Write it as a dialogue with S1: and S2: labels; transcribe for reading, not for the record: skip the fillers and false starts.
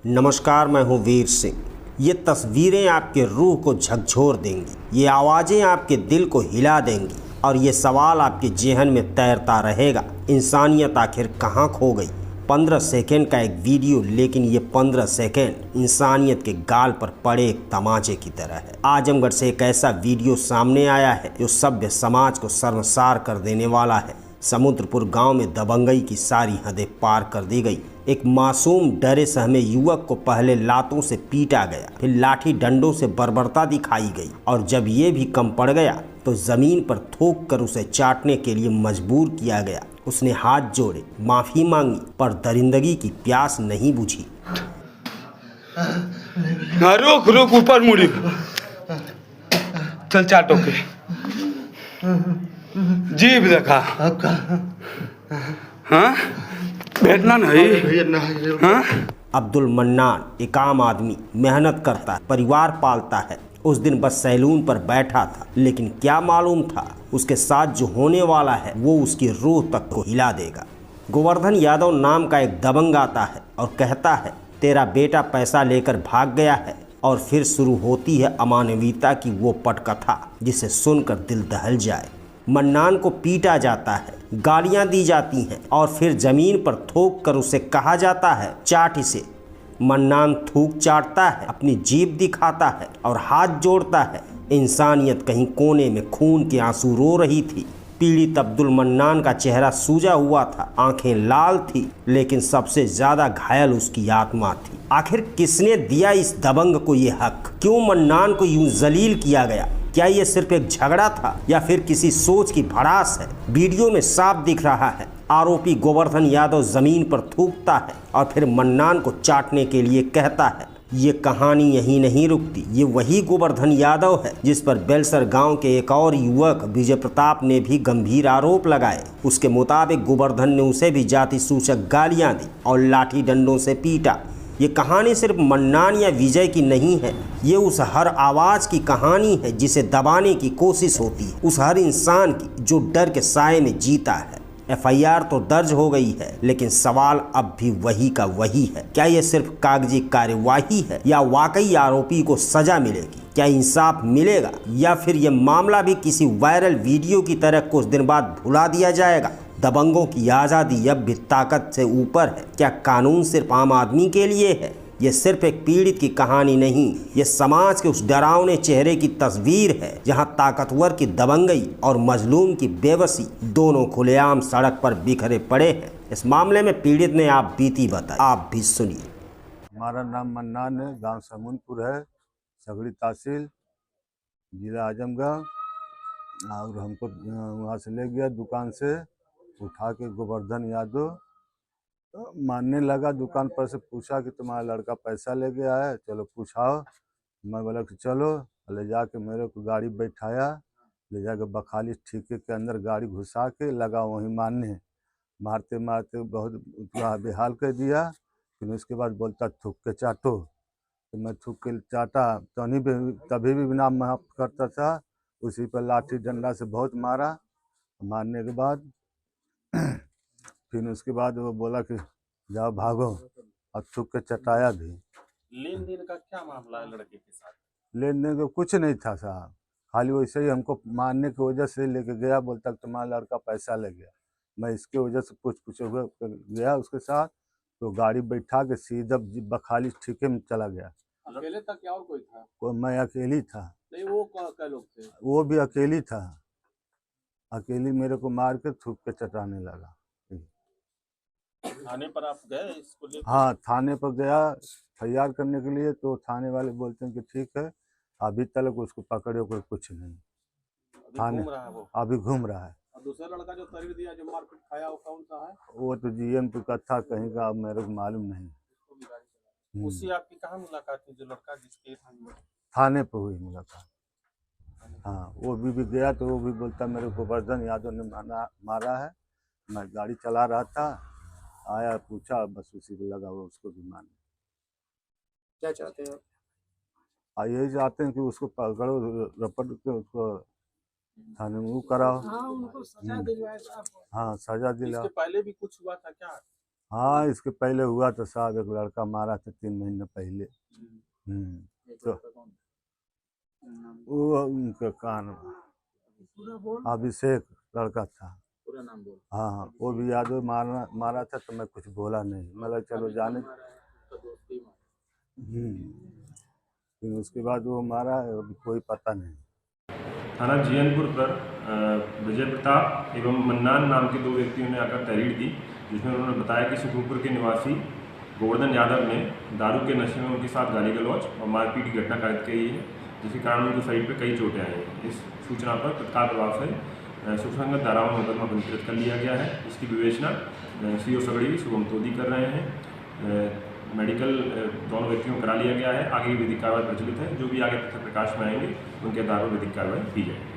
S1: नमस्कार, मैं हूं वीर सिंह। ये तस्वीरें आपके रूह को झकझोर देंगी, ये आवाज़ें आपके दिल को हिला देंगी और ये सवाल आपके जेहन में तैरता रहेगा, इंसानियत आखिर कहाँ खो गई। 15 सेकंड का एक वीडियो, लेकिन ये 15 सेकंड इंसानियत के गाल पर पड़े एक तमाचे की तरह है। आजमगढ़ से एक ऐसा वीडियो सामने आया है जो सभ्य समाज को शर्मसार कर देने वाला है। समुद्रपुर गांव में दबंगई की सारी हदें पार कर दी गई। एक मासूम डरे सहमे युवक को पहले लातों से पीटा गया, फिर लाठी डंडों से बर्बरता दिखाई गई और जब ये भी कम पड़ गया तो जमीन पर थूक कर उसे चाटने के लिए मजबूर किया गया। उसने हाथ जोड़े, माफी मांगी, पर दरिंदगी की प्यास नहीं बुझी।
S2: रुक रुक, ऊपर मुड़ी, चल चाटो के जीभ देखा। हाँ, बैठना नहीं। हाँ,
S1: अब्दुल मन्नान एक आम आदमी, मेहनत करता है, परिवार पालता है। उस दिन बस सैलून पर बैठा था, लेकिन क्या मालूम था उसके साथ जो होने वाला है वो उसकी रूह तक को हिला देगा। गोवर्धन यादव नाम का एक दबंग आता है और कहता है, तेरा बेटा पैसा लेकर भाग गया है। और फिर शुरू होती है अमानवीयता की वो पटकथा जिसे सुनकर दिल दहल जाए। मन्नान को पीटा जाता है, गालियां दी जाती हैं और फिर जमीन पर थूक कर उसे कहा जाता है, चाट इसे। मन्नान थूक चाटता है, अपनी जीभ दिखाता है और हाथ जोड़ता है। इंसानियत कहीं कोने में खून के आंसू रो रही थी। पीड़ित अब्दुल मन्नान का चेहरा सूजा हुआ था, आंखें लाल थी, लेकिन सबसे ज्यादा घायल उसकी आत्मा थी। आखिर किसने दिया इस दबंग को ये हक? क्यों मन्नान को यूं जलील किया गया? क्या ये सिर्फ एक झगड़ा था या फिर किसी सोच की भड़ास है? वीडियो में साफ दिख रहा है, आरोपी गोवर्धन यादव जमीन पर थूकता है और फिर मन्नान को चाटने के लिए कहता है। ये कहानी यहीं नहीं रुकती। ये वही गोवर्धन यादव है जिस पर बेलसर गांव के एक और युवक विजय प्रताप ने भी गंभीर आरोप लगाए। उसके मुताबिक गोवर्धन ने उसे भी जाति सूचक गालियां दी और लाठी डंडों से पीटा। ये कहानी सिर्फ मन्नान या विजय की नहीं है, ये उस हर आवाज़ की कहानी है जिसे दबाने की कोशिश होती है, उस हर इंसान की जो डर के साए में जीता है। एफआईआर तो दर्ज हो गई है, लेकिन सवाल अब भी वही का वही है। क्या ये सिर्फ कागजी कार्यवाही है या वाकई आरोपी को सजा मिलेगी? क्या इंसाफ मिलेगा या फिर ये मामला भी किसी वायरल वीडियो की तरह कुछ दिन बाद भुला दिया जाएगा? दबंगों की आज़ादी अब भी ताकत से ऊपर है। क्या कानून सिर्फ आम आदमी के लिए है? ये सिर्फ एक पीड़ित की कहानी नहीं, ये समाज के उस डरावने चेहरे की तस्वीर है जहां ताकतवर की दबंगई और मजलूम की बेबसी दोनों खुलेआम सड़क पर बिखरे पड़े हैं। इस मामले में पीड़ित ने आप बीती बताई, आप भी सुनिए।
S3: हमारा नाम मन्नान है, गांव समूनपुर है, सगड़ी तहसील, जिला आजमगढ़। और हमको वहाँ से ले गया दुकान से उठा के गोवर्धन यादव। मानने लगा, दुकान पर से पूछा कि तुम्हारा लड़का पैसा ले गया है, चलो पूछाओ। मैं बोला कि चलो। ले जाके मेरे को गाड़ी बैठाया, ले जाके बखाली ठीके के अंदर गाड़ी घुसा के लगा वहीं मारने। मारते मारते बहुत बेहाल कर दिया। फिर उसके बाद बोलता थूक के चाटो, तो मैं थूक के चाटा। तभी भी बिना माफ करता था। उसी पर लाठी डंडा से बहुत मारा। मारने के बाद फिर उसके बाद वो बोला कि जाओ भागो, और थूक के चटाया भी।
S4: लेन देन का क्या मामला है लड़के के साथ?
S3: लेन देन का कुछ नहीं था साहब, खाली वैसे ही हमको मारने की वजह से लेके गया। बोलता तुम्हारा लड़का पैसा ले गया। मैं इसके वजह से पूछ गया उसके साथ, तो गाड़ी बैठा के सीधा बखाली ठीके में चला गया।
S4: अकेले था क्या और कोई था?
S3: मैं अकेली था।
S4: नहीं, वो क्या लोग थे?
S3: वो भी अकेली था। अकेली मेरे को मार के थूक के चटाने लगा।
S4: थाने पर आप गए इसको लेकर?
S3: हाँ, थाने पर गया एफआईआर करने के लिए, तो थाने वाले बोलते हैं कि ठीक है, अभी तक उसको पकड़े कोई कुछ नहीं।
S4: अभी घूम रहा है वो?
S3: अभी घूम रहा है।
S4: और दूसरा लड़का जो तरीर दिया, जो मारपीट खाया, वो कौन सा है?
S3: वो तो जीएम का था कहीं का, अब मेरे को मालूम नहीं।
S4: उसी आपकी कहाँ मुलाकात थी जो लड़का जिसके
S3: थाने पर हुई मुलाकात। हाँ, वो भी गया तो वो भी बोलता मेरे को गोवर्धन यादव ने मारा है। मैं गाड़ी चला रहा था, आया पूछा, बस उसी को लगा वो उसको भी मारने।
S4: क्या चाहते हैं?
S3: यही चाहते हैं कि उसको पकड़ो, रपट के उसको थाने में वो कराओ।
S4: हाँ, उनको सजा दिलवाए।
S3: हाँ, सजा दिला।
S4: इसके पहले भी कुछ हुआ था क्या?
S3: हाँ, इसके पहले हुआ तो साहब एक लड़का मारा था 3 महीने पहले। तो वो उनका कान अभिषेक लड़का था। हाँ हाँ, वो भी यादव मारा था तो मैं कुछ बोला नहीं, मतलब चलो जाने। फिर उसके बाद वो मारा है, अभी कोई पता नहीं।
S5: थाना जीयनपुर पर विजय प्रताप एवं मन्नान नाम के 2 व्यक्तियों ने आकर तहरीर दी, जिसमें उन्होंने बताया कि सुखपुर के निवासी गोवर्धन यादव ने दारू के नशे में उनके साथ गाली गलौज और मारपीट की घटना कायद की है, जिसके कारण उनके शरीर पर कई चोटें आई हैं। इस सूचना पर तत्काल प्रभाव से सुसंगत धाराओं में मुकदमा पंजीकृत कर लिया गया है। इसकी विवेचना CO सगड़ी शुभम तोदी कर रहे हैं। मेडिकल दोनों व्यक्तियों को करा लिया गया है। आगे की विधिक कार्रवाई प्रचलित है। जो भी आगे तथ्य प्रकाश में आएंगे उनके आधार पर विधिक कार्रवाई की जाएगी।